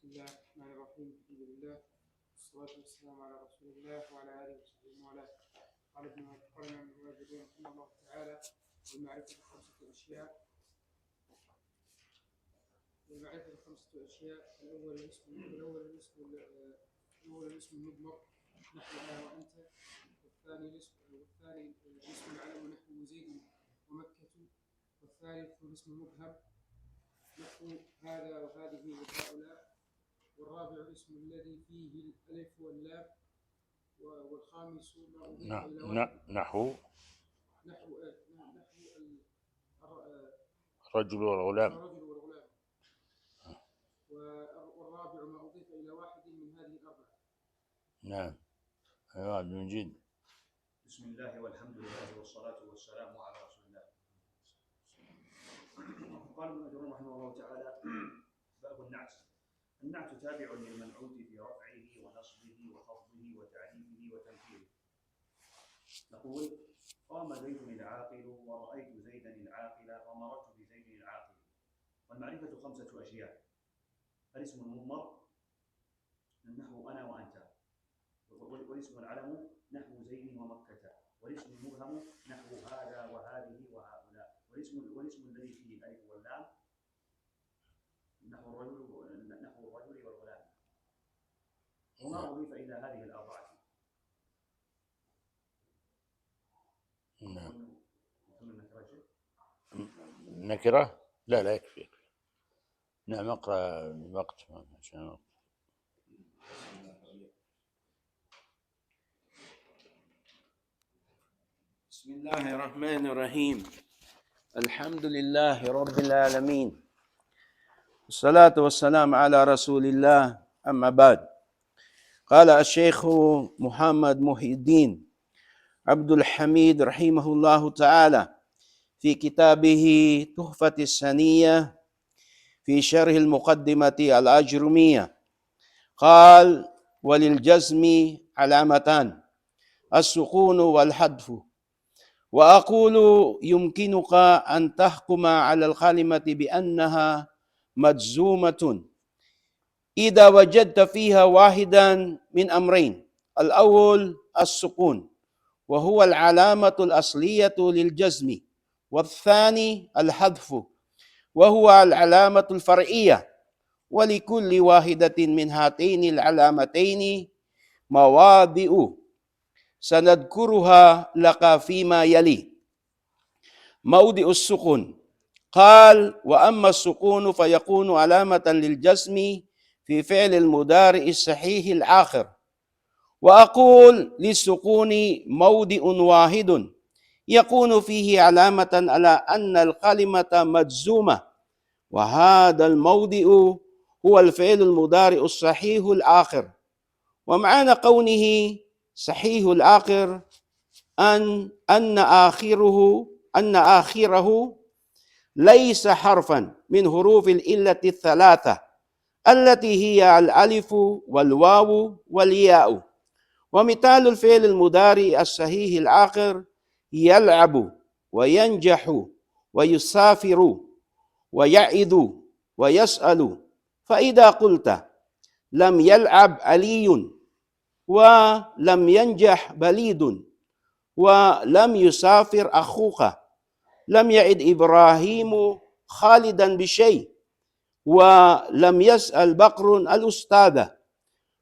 بسم الله الرحمن الرحيم. الحمد لله والصلاة والسلام على رسول الله وعلى آله وصحبه ومن قال ابن المهاجرون رحمه الله تعالى: والمعرفة خمسة أشياء. الأول الاسم المضمر نحو أنا وأنت، والثاني الاسم العلم نحو زيد ومكة، والثالث الاسم المبهم نحو هذا وهذه وهؤلاء، والرابع الاسم الذي فيه الألف واللام، والخامس نحو الرجل والغلام، والرابع ما أضيف إلى واحد من هذه الأربعة. نعم. أيها المجيد. بسم الله والحمد لله والصلاة والسلام على رسول الله. قال ابن المهاجرون رحمه الله تعالى: باب النعت. النعت تابع للمنعوت في رفعه ونصبه وخفضه وتعريفه وتنكيره. نقول: قام زيد العاقل ورأيت زيدا العاقل ومررت بزيد العاقل. والمعرفة خمسة أشياء: الاسم المضمر نحو أنا وأنت، والاسم العلم نحو زيد ومكة، والاسم المبهم نحو هذا وهذه وهؤلاء، والاسم الذي فيه الألف واللام نحو الرجل والغلام، وما أضيف إلى هذه الأربعة. نكرة؟ لا يكفي. نعم، اقرأ الوقت عشان بسم الله الرحمن الرحيم. الحمد لله رب العالمين، والصلاة والسلام على رسول الله. أما بعد، قال الشيخ محمد محي الدين عبد الحميد رحمه الله تعالى في كتابه تحفة السنية في شرح المقدمة الأجرمية، قال: وللجزم علامتان: السكون والحذف. وأقول: يمكنك أن تحكم على الكلمة بأنها مجزومة إذا وجدت فيها واحدا من أمرين: الأول السكون وهو العلامة الأصلية للجزم، والثاني الحذف وهو العلامة الفرعية. ولكل واحدة من هاتين العلامتين مواضع سنذكرها لك فيما يلي. موضع السكون: قال: وأما السكون فيكون علامة للجزم في فعل المضارع الصحيح الآخر. وأقول: للسكون موضع واحد يكون فيه علامة على أن الكلمة مجزومة، وهذا الموضع هو الفعل المضارع الصحيح الآخر. ومعنى قوله صحيح الآخر أن آخره ليس حرفا من حروف العلة الثلاثة التي هي الألف والواو والياء. ومثال الفعل المضارع الصحيح الآخر: يلعب وينجح ويسافر ويعد ويسأل. فإذا قلت: لم يلعب علي، ولم ينجح بليد، ولم يسافر أخوك، لم يعد إبراهيم خالدا بشيء، ولم يسأل بكر الأستاذ،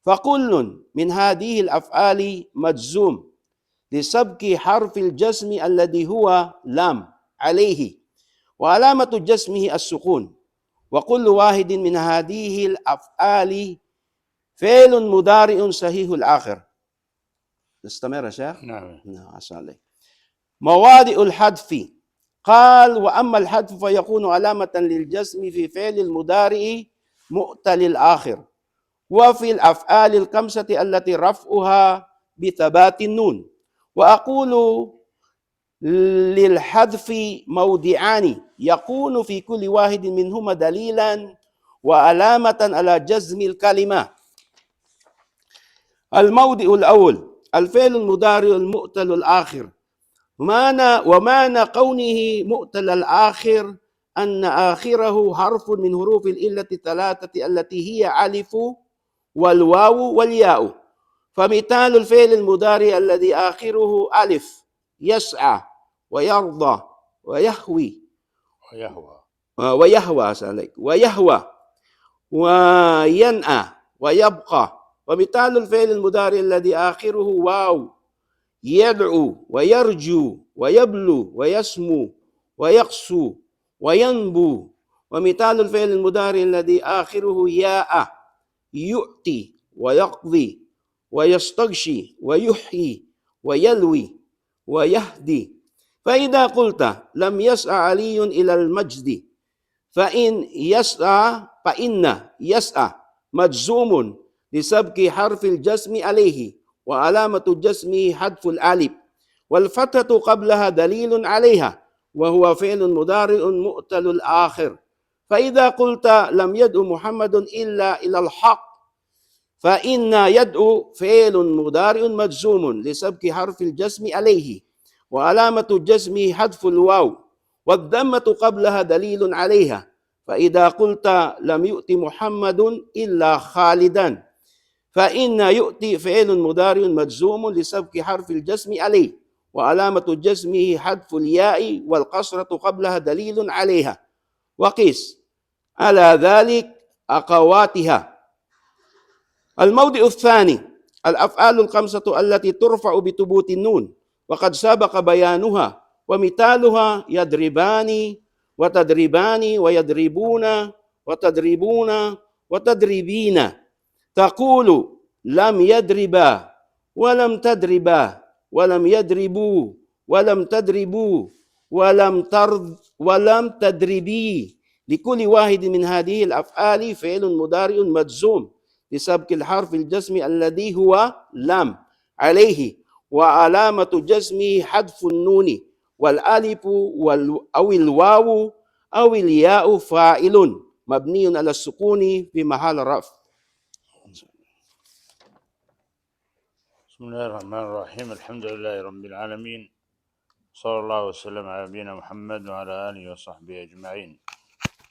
فكل من هذه الأفعال مجزوم لسبق حرف الجزم الذي هو لام عليه، وعلامة جزمه السكون. وكل واحد من هذه الأفعال فعل مضارع صحيح الآخر. نستمر يا شيخ؟ نعم. مواضع الحذف: قال: وأما الحذف فيكون علامة للجزم في فعل المضارع مؤتل الآخر، وفي الأفعال الخمسة التي رفعها بثبات النون. وأقول: للحذف موضعان يكون في كل واحد منهما دليلا وعلامة على جزم الكلمة. الموضع الأول: الفعل المضارع المؤتل الآخر. ومعنى قوله مؤتل الآخر أن آخره حرف من حروف الإلة الثلاثة التي هي ألف والواو والياء. فمثال الفعل المضارع الذي آخره ألف يسعى ويرضى ويهوي ويهوى وينأى ويبقى. ومثال الفعل المضارع الذي آخره واو يدعو ويرجو ويبلو ويسمو ويقسو وينبو. ومثال الفعل المضارع الذي آخره ياء يؤتي ويقضي ويستغشي ويحيي ويلوي ويهدي. فإذا قلت لم يسعى علي إلى المجد فإن يسعى مجزوم لسبق حرف الجزم عليه وعلامة جزمه حذف الألف والفتحة قبلها دليل عليها وهو فعل مضارع مؤتل الآخر. فإذا قلت لم يدعو محمد إلا إلى الحق فإن يدعو فعل مضارع مجزوم لسبق حرف الجزم عليه وعلامة جزمه حذف الواو والضمة قبلها دليل عليها. فإذا قلت لم يؤت محمد إلا خالدا فإن يؤتي فعل مضارع مجزوم لسبق حرف الجزم عليه وعلامة جزمه حذف الياء والقصرة قبلها دليل عليها. وقيس على ذلك أخواتها. الموضع الثاني الأفعال الخمسة التي ترفع بثبوت النون وقد سبق بيانها. ومثالها يضربان وتضربان ويضربون وتضربون وتضربين. تقول لم يضربا ولم تضربا ولم يضربوا ولم تضربوا ولم تضربي. لكل واحد من هذه الأفعال فعل مضارع مجزوم لسبق الحرف الجزم الذي هو لم عليه وعلامة جزمه حذف النون والألف أو الواو أو الياء فاعل مبني على السكون في محل رفع. بسم الله الرحمن الرحيم. الحمد لله رب العالمين، صلى الله وسلم على نبينا محمد وعلى آله وصحبه أجمعين.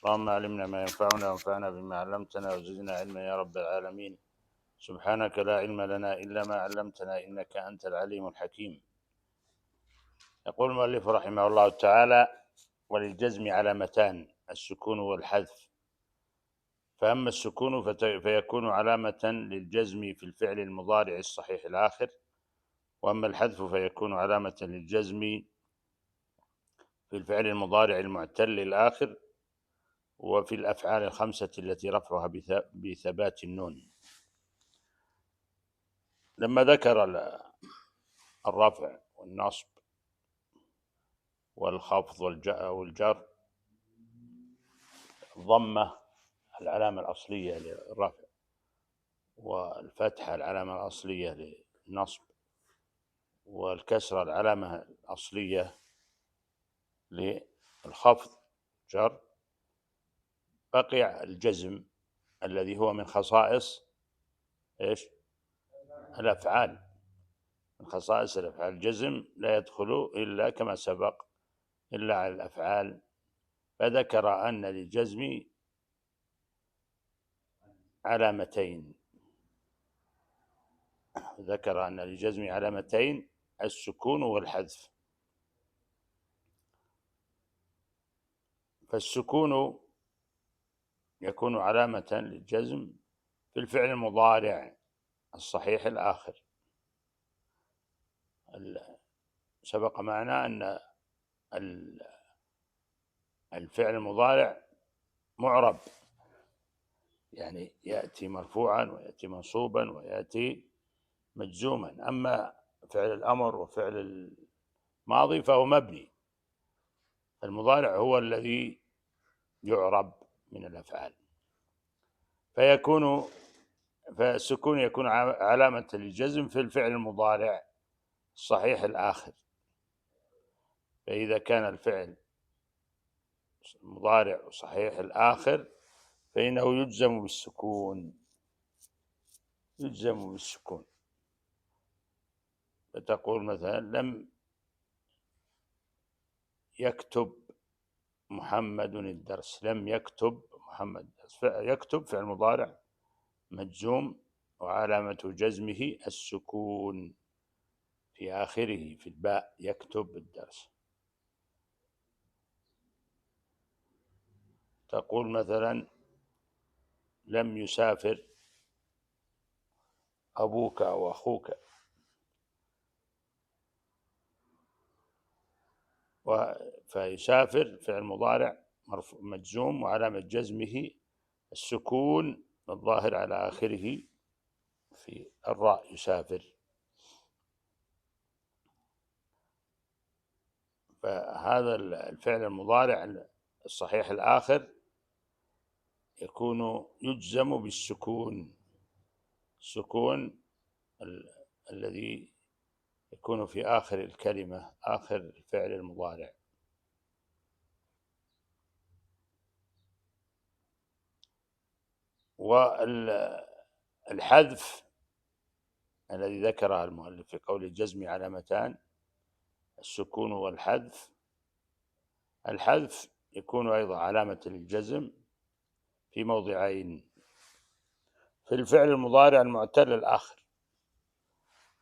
اللهم علمنا ما ينفعنا وانفعنا بما علمتنا وزدنا علما يا رب العالمين. سبحانك لا علم لنا إلا ما علمتنا إنك أنت العليم الحكيم. يقول المؤلف رحمه الله تعالى: وللجزم علامتان: السكون والحذف. فأما السكون فيكون علامة للجزم في الفعل المضارع الصحيح الآخر، وأما الحذف فيكون علامة للجزم في الفعل المضارع المعتل الآخر وفي الأفعال الخمسة التي رفعها بثبات النون. لما ذكر الرفع والنصب والخفض والجر، الضمة العلامة الأصلية للرفع والفتحة العلامة الأصلية للنصب والكسرة العلامة الأصلية للخفض جر، بقي الجزم الذي هو من خصائص الأفعال، من خصائص الأفعال. الجزم لا يدخل إلا كما سبق إلا على الأفعال. فذكر أن للجزم علامتين، السكون والحذف. فالسكون يكون علامة للجزم في الفعل المضارع الصحيح الآخر. سبق معنا أن الفعل المضارع معرب، يعني يأتي مرفوعا ويأتي منصوبا ويأتي مجزوما. أما فعل الأمر وفعل الماضي فهو مبني. المضارع هو الذي يعرب من الأفعال. فالسكون يكون علامة للجزم في الفعل المضارع الصحيح الآخر. فإذا كان الفعل مضارع صحيح الآخر فإنه يجزم بالسكون. فتقول مثلا: لم يكتب محمد الدرس. لم يكتب محمد الدرس. يكتب فعل مضارع مجزوم وعلامة جزمه السكون في آخره في الباء. يكتب الدرس. تقول مثلا لم يسافر أبوك أو أخوك، فيسافر فعل مضارع مجزوم وعلامة جزمه السكون الظاهر على آخره في الراء. يسافر. فهذا الفعل المضارع الصحيح الآخر يكون يجزم بالسكون. السكون الذي يكون في آخر الكلمة، آخر الفعل المضارع. والحذف الذي ذكره المؤلف في قول الجزم علامتان السكون والحذف. الحذف يكون أيضا علامة للجزم في موضعين: في الفعل المضارع المعتل الآخر.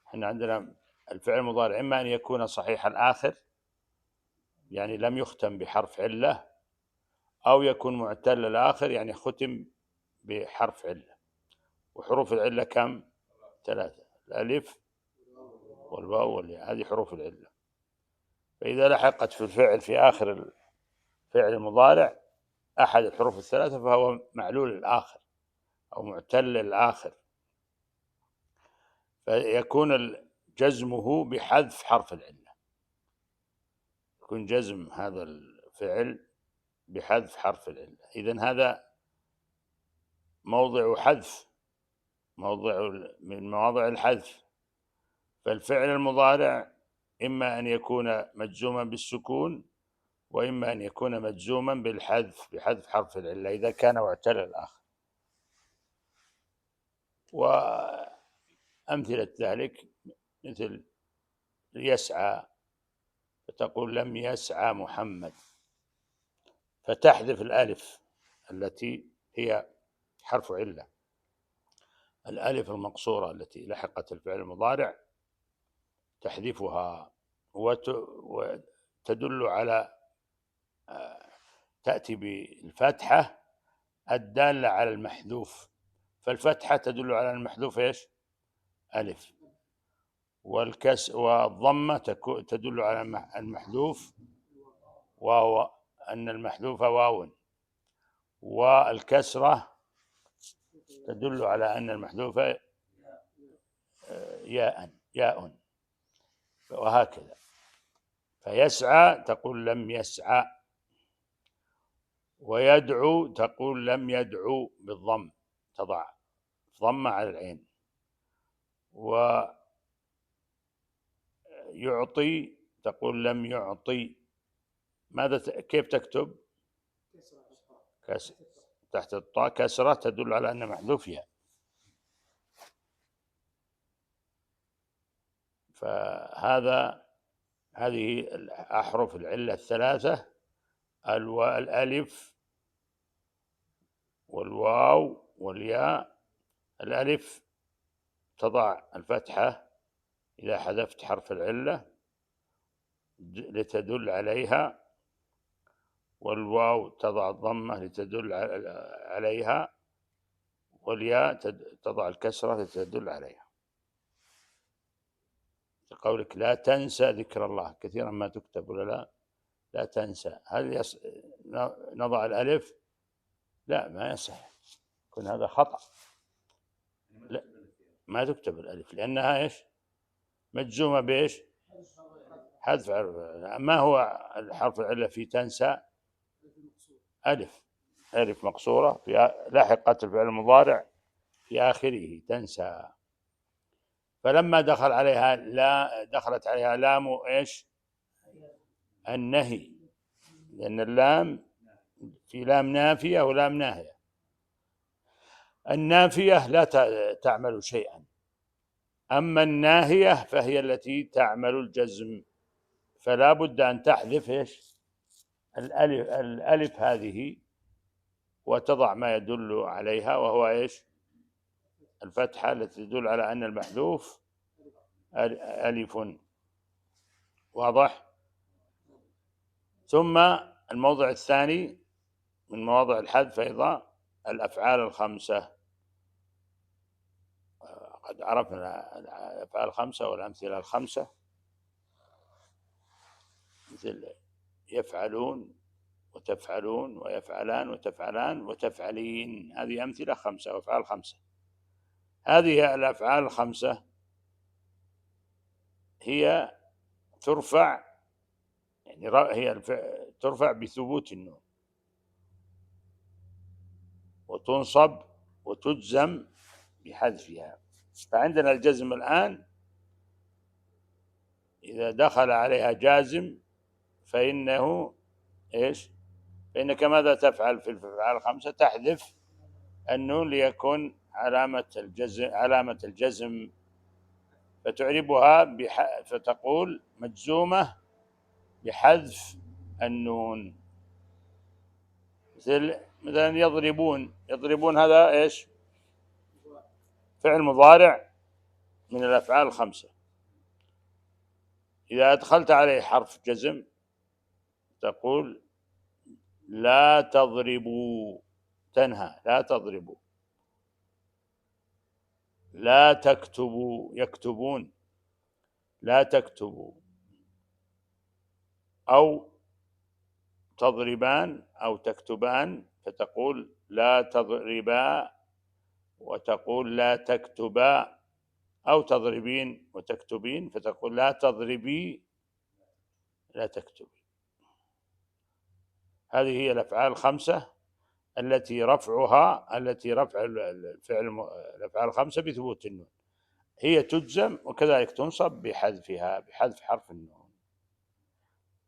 احنا عندنا الفعل المضارع إما أن يكون صحيح الآخر يعني لم يختم بحرف علة، أو يكون معتل الآخر يعني ختم بحرف علة. وحروف العلة كم؟ 3: الألف والواو والياء. هذه حروف العلة. فإذا لحقت في الفعل في آخر الفعل المضارع أحد الحروف الثلاثة فهو معلول الآخر أو معتل الآخر، فيكون جزمه بحذف حرف العلة. يكون جزم هذا الفعل بحذف حرف العلة. إذن هذا موضع حذف، موضع من مواضع الحذف. فالفعل المضارع إما أن يكون مجزوما بالسكون وإما أن يكون مجزوما بالحذف بحذف حرف العلة إذا كان معتل الآخر. وأمثلة ذلك مثل يسعى، فتقول لم يسعى محمد، فتحذف الألف التي هي حرف علة، الألف المقصورة التي لحقت الفعل المضارع تحذفها وتدل على تأتي بالفتحة الدالة على المحذوف. فالفتحة تدل على المحذوف إيش؟ ألف. والضمة تدل على المحذوف وهو أن المحذوف واو. والكسرة تدل على أن المحذوف ياء وهكذا. فيسعى تقول لم يسعى، ويدعو تقول لم يدعو بالضم، تضع ضمة على العين. ويعطي تقول لم يعطي. ماذا كيف تكتب؟ تحت الطاء كسرة تدل على أن محذوف ياء. هذه أحرف العلة الثلاثة: الألف والواو والياء. الألف تضع الفتحة إذا حذفت حرف العلة لتدل عليها، والواو تضع الضمة لتدل عليها، والياء تضع الكسرة لتدل عليها. قولك لا تنسى ذكر الله، كثيرا ما تكتب ولا لا تنسى. هل نضع الألف؟ لا، ما يصح، يكون هذا خطأ. لا، ما تكتب الألف لأنها إيش؟ مجزومة بإيش؟ حذف حرف. ما هو الحرف العلة في تنسى؟ ألف مقصورة في لاحقة الفعل المضارع في آخره تنسى. فلما دخلت عليها لام إيش؟ النهي، لأن اللام في لام نافية ولام ناهية. النافية لا تعمل شيئا، أما الناهية فهي التي تعمل الجزم، فلا بد أن تحذف إيش؟ الألف هذه وتضع ما يدل عليها، وهو إيش؟ الفتحة التي تدل على أن المحذوف ألف. واضح؟ ثم الموضع الثاني من مواضع الحذف أيضا الأفعال الخمسة. قد عرفنا الأفعال الخمسة والأمثلة الخمسة، مثل يفعلون وتفعلون ويفعلان وتفعلان وتفعلين، هذه أمثلة خمسة وأفعال خمسة. هذه الأفعال الخمسة هي ترفع، يعني هي ترفع بثبوت النون، وتنصب وتجزم بحذفها. فعندنا الجزم الآن إذا دخل عليها جازم فإنه إيش؟ فإنك ماذا تفعل في الأفعال الخمسة؟ تحذف النون ليكون علامة الجزم، فتعربها فتقول مجزومة بحذف النون. مثلا يضربون هذا إيش؟ فعل مضارع من الأفعال الخمسة، إذا أدخلت عليه حرف جزم تقول لا تضربوا، تنهى، لا تضربوا. لا تكتبوا، يكتبون، لا تكتبوا. أو تضربان أو تكتبان فتقول لا تضربا، وتقول لا تكتبا. أو تضربين وتكتبين فتقول لا تضربي لا تكتبي. هذه هي الأفعال الخمسة التي رفع الأفعال الخمسة بثبوت النون، هي تجزم وكذلك تنصب بحذفها، بحذف حرف النون.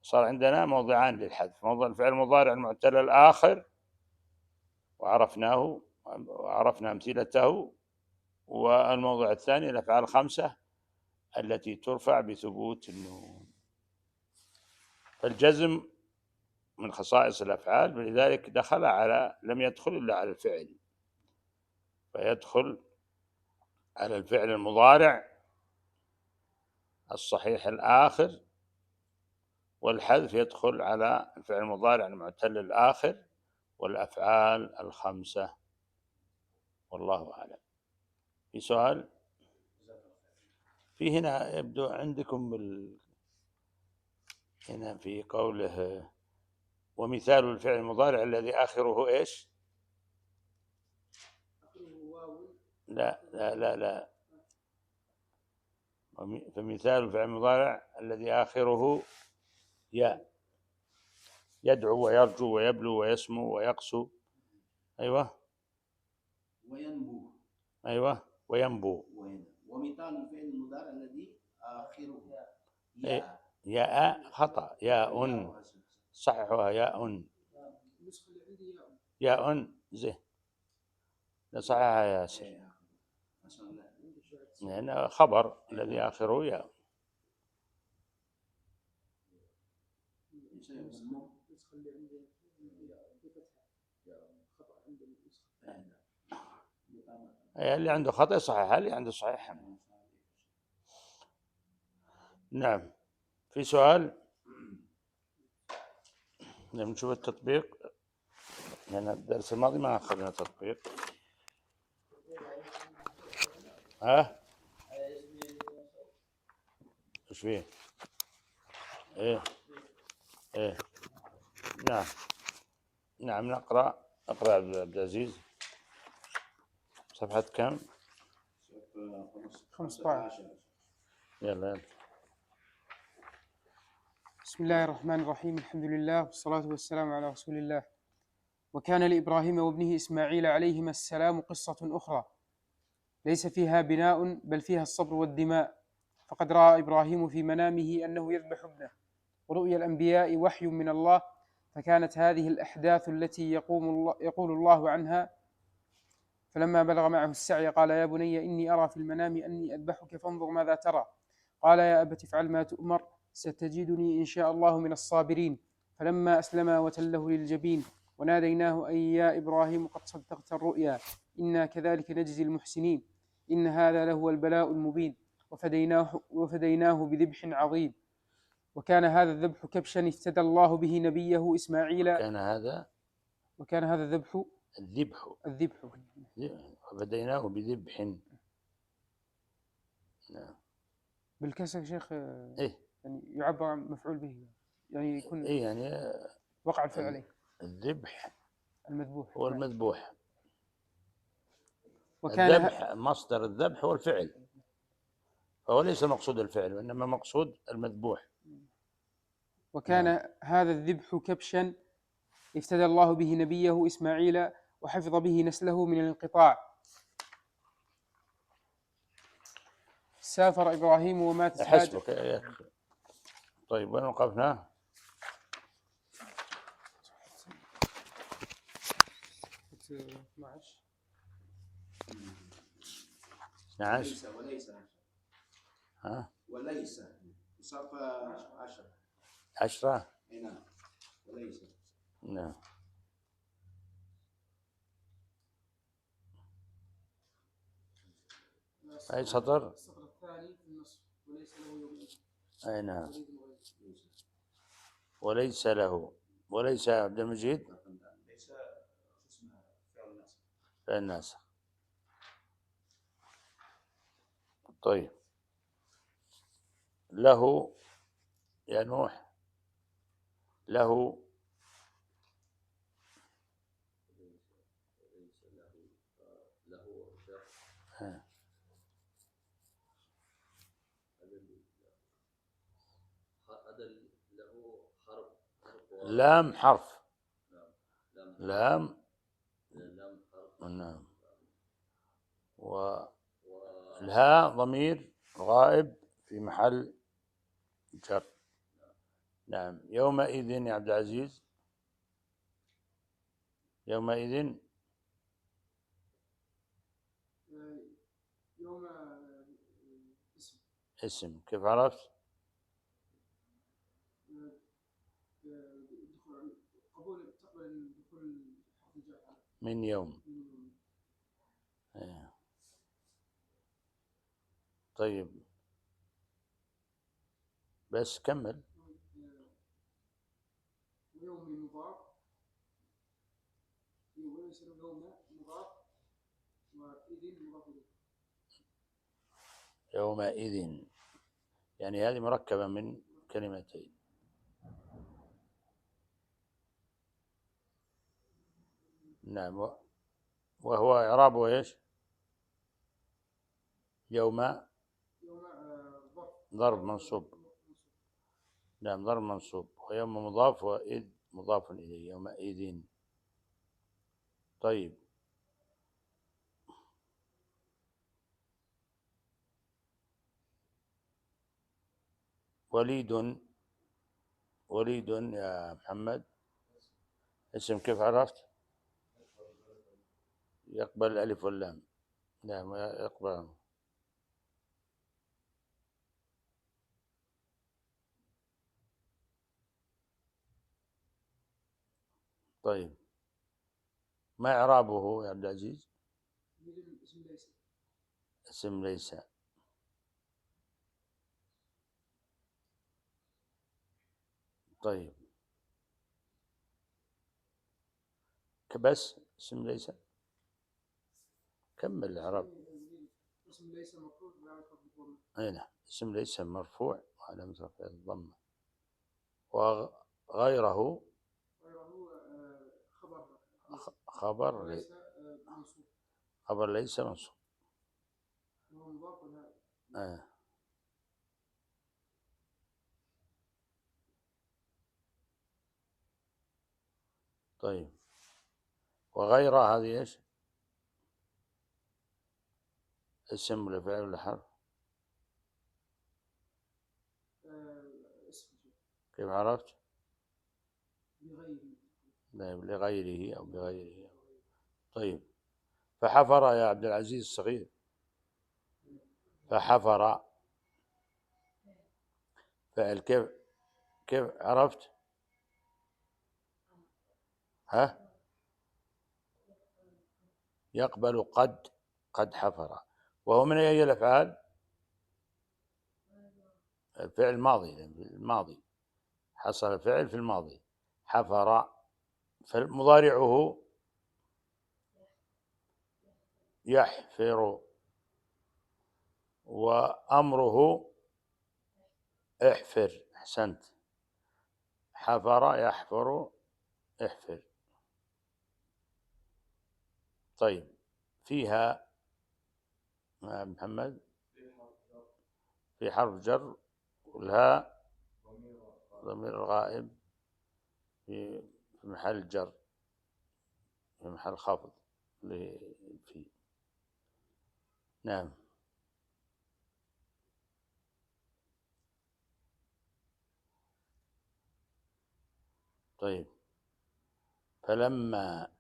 صار عندنا موضعان للحذف: موضع الفعل المضارع المعتل الآخر وعرفناه وعرفنا أمثلته، والموضع الثاني الأفعال الخمسة التي ترفع بثبوت النون. فالجزم من خصائص الأفعال، ولذلك لم يدخل إلا على الفعل، فيدخل على الفعل المضارع الصحيح الآخر، والحذف يدخل على الفعل المضارع المعتل الآخر والأفعال الخمسة. والله أعلم. في سؤال؟ في هنا يبدو عندكم هنا في قوله ومثال الفعل المضارع الذي آخره إيش؟ لا لا لا لا، فمثال الفعل المضارع الذي آخره ياء: يدعو ويرجو ويبلو ويسمو ويقسو. أيوة وينبو. أيوة وينبو. ومثال الفعل المضارع الذي آخره ياء خطأ، ياء صححها، ياء ياء زين، صححها يا سيدي، لأن خبر الذي آخره ياء. اللي عنده خطأ صحيح، اللي عنده صحيح. نعم. في سؤال؟ نشوف التطبيق، لأن الدرس الماضي ما أخذنا تطبيق. ها؟ إيش فيه؟ إيه نعم نعم. نقرأ عبد العزيز. صفحة كم؟ 15. يلا. بسم الله الرحمن الرحيم. الحمد لله والصلاة والسلام على رسول الله. وكان لإبراهيم وابنه إسماعيل عليهما السلام قصة أخرى ليس فيها بناء بل فيها الصبر والدماء. فقد رأى إبراهيم في منامه أنه يذبح ابنه، ورؤيا الأنبياء وحي من الله، فكانت هذه الأحداث التي يقول الله عنها. فلما بلغ معه السعي قال يا بني إني أرى في المنام أني أذبحك فانظر ماذا ترى. قال يا أبت افعل ما تؤمر ستجدني إن شاء الله من الصابرين. فلما أسلم وتله للجبين وناديناه أي يا إبراهيم قد صدقت الرؤيا إنا كذلك نجزي المحسنين إن هذا لهو البلاء المبين وفديناه بذبح عظيم وكان هذا الذبح كبشا افتدى الله به نبيه إسماعيل كان هذا الذبح الذبح وفديناه بذبح. نعم. بالكسر شيخ إيه يعني يعبر عن مفعول به يعني يكون إيه يعني وقع الفعل عليه الذبح المذبوح. هو المذبوح. وكان الذبح مصدر الذبح هو الفعل، فهو ليس مقصود الفعل وإنما مقصود المذبوح. وكان هذا الذبح كبشا افتدى الله به نبيه إسماعيل وحفظ به نسله من الانقطاع. سافر إبراهيم وماتت حسبك يا أخي. طيب وين وقفنا؟ وليس ها وليس صف 10. نعم وليس. نعم. أي سطر؟ السطر الثاني في النصف وليس له يومئذ. أي نعم. وليس له. وليس يا عبد المجيد؟ ليس اسمها فعل الناس. طيب له يا نوح له لام حرف. لام نعم. والهاء ضمير غائب في محل جر. نعم. يومئذ يا عبد العزيز، يومئذ يوم اسم. كيف عرفت؟ تقبل دخول من يوم. إيه. طيب بس كمل. يوم مضاف وليس له يوم مضاف وإذن مضاف إليه. يومئذ يعني هذه مركبة من كلمتين. نعم. وهو إعرابه إيش؟ يوم ضرب منصوب. نعم ضرب منصوب. ويوم مضاف وإذ مضاف إليه. يومئذ. طيب وليد. وليد يا محمد اسم. كيف عرفت؟ يقبل الألف واللام. نعم يقبل. طيب ما إعرابه يا عبد العزيز؟ اسم ليس. طيب بس اسم ليس. كمل الإعراب. اسم ليس مرفوع وعلامة رفعه. أي نعم. اسم ليس مرفوع وعلامة رفعه الضمة. وغيره خبر ليس منصوب. طيب وغير هذه ايش؟ اسم ولا فعل ولا حرف؟ كيف عرفت؟ لغيره أو بغيره. طيب فحفر يا عبد العزيز الصغير. فحفر فعل. كيف عرفت؟ ها يقبل قد حفر، وهو من أي الأفعال؟ فعل الماضي حصل فعل في الماضي حفر، فمضارعه يحفر، وأمره احفر. أحسنت، حفر يحفر احفر. طيب فيها محمد في حرف جر، والهاء ضمير الغائب في محل جر، في محل خفض في. نعم. طيب فلما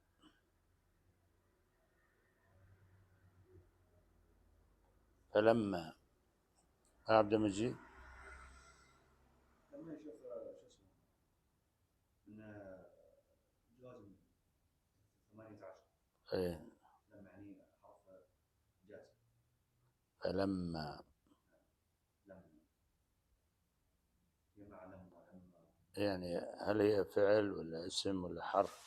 عبد المجيد لما يشوف شو اسمه ان جازم 18 إيه. لما يعني حرف جازم فلما جمع لما يعني هل هي فعل ولا اسم ولا حرف؟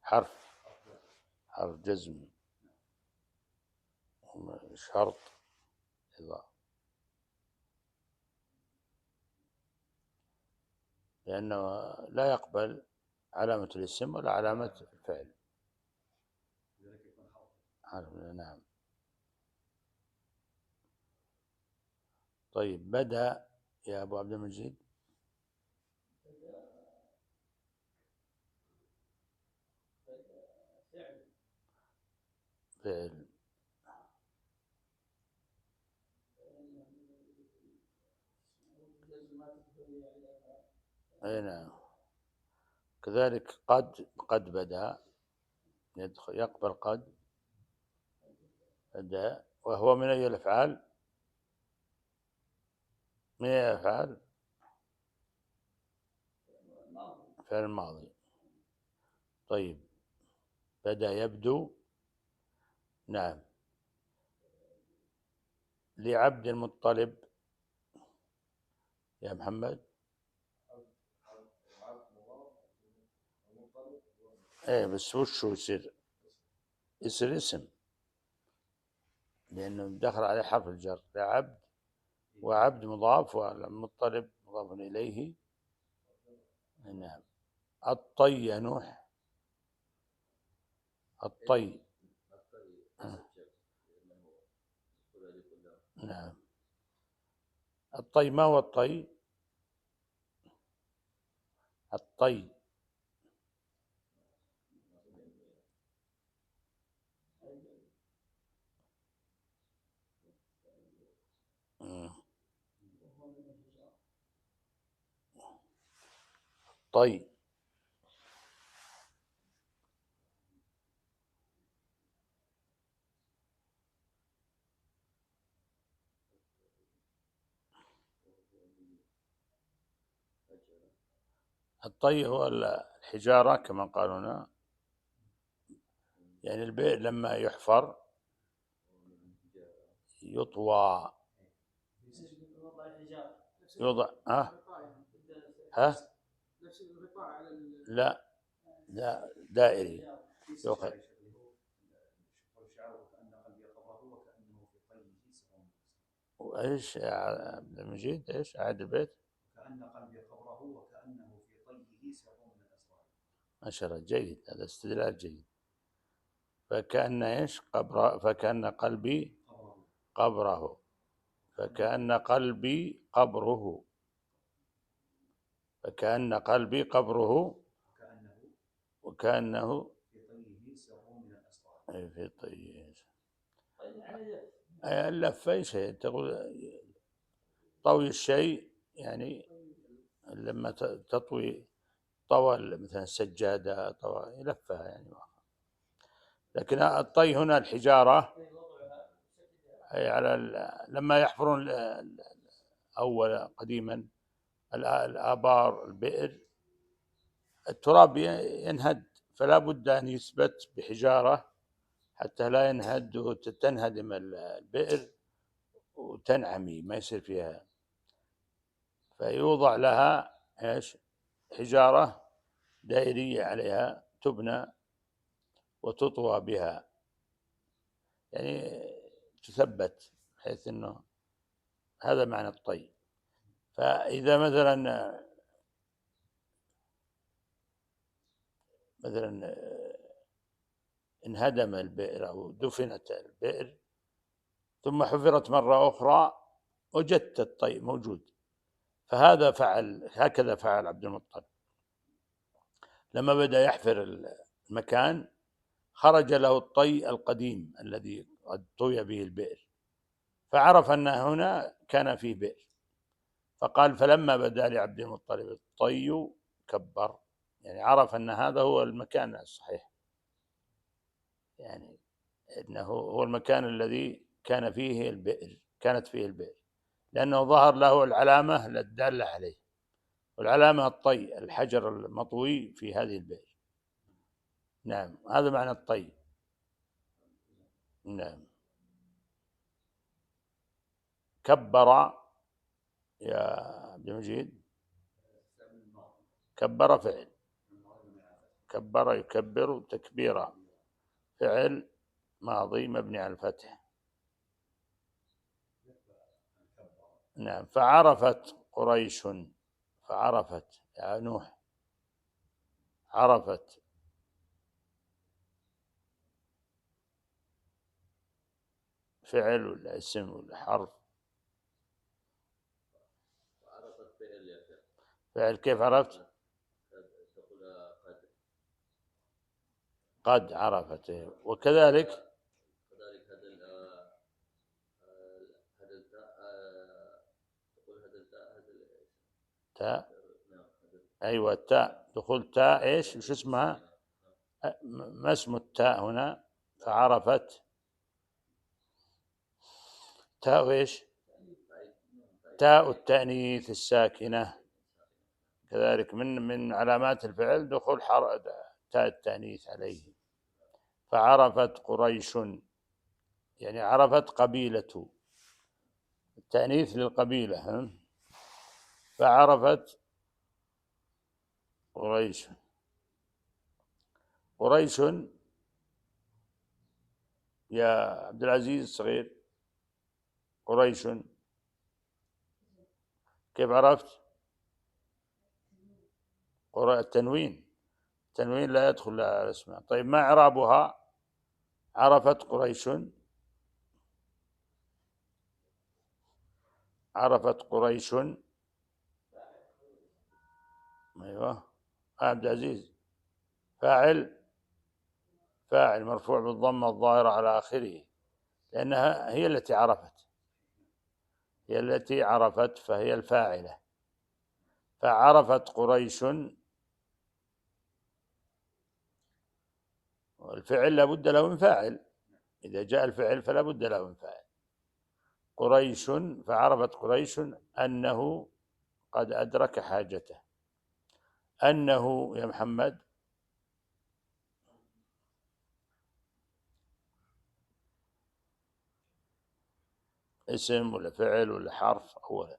حرف جزم، شرط إذا، لأنه لا يقبل علامة الاسم ولا علامة الفعل. حرف. نعم. طيب بدأ يا أبو عبد المجيد. فعل. أي نعم. كذلك قد بدأ يقبل قد بدأ، وهو من أي الأفعال؟ من أي الأفعال؟ فعل الماضي. طيب بدأ يبدو. نعم. لعبد المطلب يا محمد. ايه بس وش يصير اسم، لأنه دخل عليه حرف الجر. لعبد، وعبد مضاف، والمطلب مضاف إليه. نعم. الطي يا نوح. الطي. نعم. الطي، ما هو الطي؟ الطي طي. الطي هو الحجارة كما قالوا هنا، يعني البئر لما يحفر يطوى، يوضع نفس الغطاء على لا دائري يؤخذ. وايش يا عبد المجيد؟ ايش اعد البيت؟ كأن قلبي قبره وكأنه في طيه سر من الأسرار. ما شاء الله، جيد، هذا استدلال جيد. فكأن ايش فكأن قلبي قبره، فكأن قلبي قبره، فكأن قلبي قبره، وكأنه في طيه سر من الأسرار. أي في طيه. اللف أي شيء تقول، طوي الشيء يعني لما تطوي طوى مثلا السجادة، طوى يلفها يعني. لكن الطي هنا الحجارة، أي على لما يحفرون أول قديما الآبار البئر التراب ينهد، فلا بد أن يثبت بحجارة حتى لا ينهد وتنهدم البئر وتنعمي ما يصير فيها، فيوضع لها ايش؟ حجارة دائرية عليها تبنى وتطوى بها، يعني تثبت، بحيث انه هذا معنى الطي. فإذا مثلا انهدم البئر أو دفنت البئر ثم حفرت مرة أخرى وجدت الطي موجود، فهذا فعل، هكذا فعل عبد المطلب لما بدأ يحفر المكان، خرج له الطي القديم الذي قد طوي به البئر، فعرف أن هنا كان فيه بئر، فقال فلما بدا لعبد المطلب الطي كبر، يعني عرف أن هذا هو المكان الصحيح، يعني أنه هو المكان الذي كانت فيه البئر، لأنه ظهر له العلامة الدالة عليه، والعلامة الطي، الحجر المطوي في هذه البئر. نعم، هذا معنى الطي. نعم. كبر يا عبد المجيد، كبر فعل، كبر يكبر تكبيرا، فعل ماضي مبني على الفتح. نعم. فعرفت قريش، فعرفت يا نوح، عرفت فعل ولا اسم ولا حرف؟ فعل. كيف عرفت؟ قد عرفت. وكذلك تاء، أيوة التاء، دخول تاء إيش وش اسمها؟ ما اسم التاء هنا؟ فعرفت تاء إيش؟ تاء التأنيث الساكنة، كذلك من علامات الفعل دخول تاء التأنيث عليه. فعرفت قريش، يعني عرفت قبيلة، التأنيث للقبيلة. فعرفت قريش. قريش يا عبد العزيز الصغير، قريش كيف عرفت؟ التنوين لا يدخل على الاسماء. طيب ما إعرابها؟ عرفت قريش، عرفت قريش. أيوة عبد العزيز. فاعل مرفوع بالضمة الظاهرة على آخره، لأنها هي التي عرفت، فهي الفاعلة. فعرفت قريش، والفعل لا بد له من فاعل، إذا جاء الفعل فلا بد له من فاعل. قريش، فعرفت قريش أنه قد أدرك حاجته. أنه يا محمد اسم ولا فعل ولا حرف؟ أولا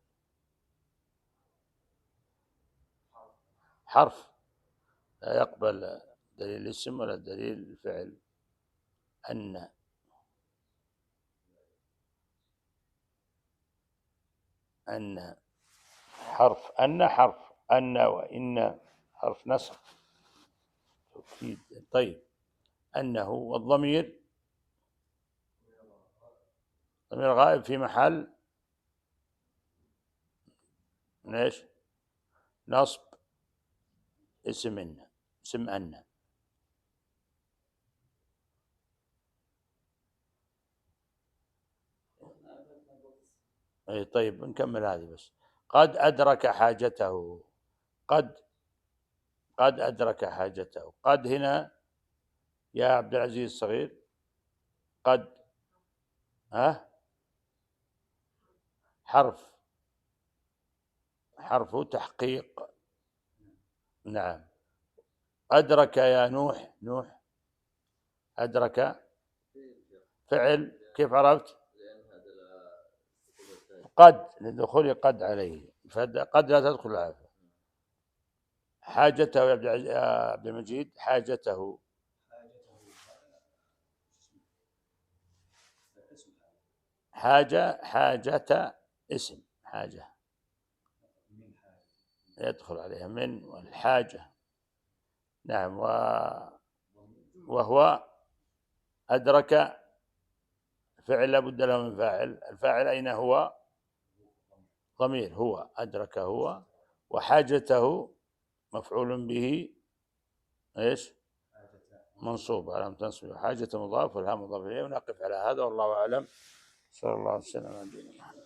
حرف، لا يقبل دليل الاسم ولا دليل الفعل. أن حرف، أن وإن حرف نصب توكيد. طيب أنه، والضمير ضمير غائب في محل ايش؟ نصب اسم أن. أي طيب نكمل هذه بس. قد أدرك حاجته، قد أدرك حاجته. قد هنا يا عبد العزيز الصغير، قد حرف حرف تحقيق. نعم. أدرك يا نوح، نوح أدرك فعل، كيف عرفت؟ قد، لدخول قد عليه، قد لا تدخل عليه. حاجته يا عبد المجيد، حاجته. حاجة اسم، حاجة يدخل عليها من والحاجة. نعم. وهو أدرك فعل لا بد له من فاعل، الفاعل أين هو؟ ضمير، هو أدرك هو. وحاجته مفعول به ايش؟ منصوب على تنصيب، حاجة مضاف والها مضاف إليه. ونقف على هذا والله أعلم. صلى الله عليه وسلم على نبينا محمد.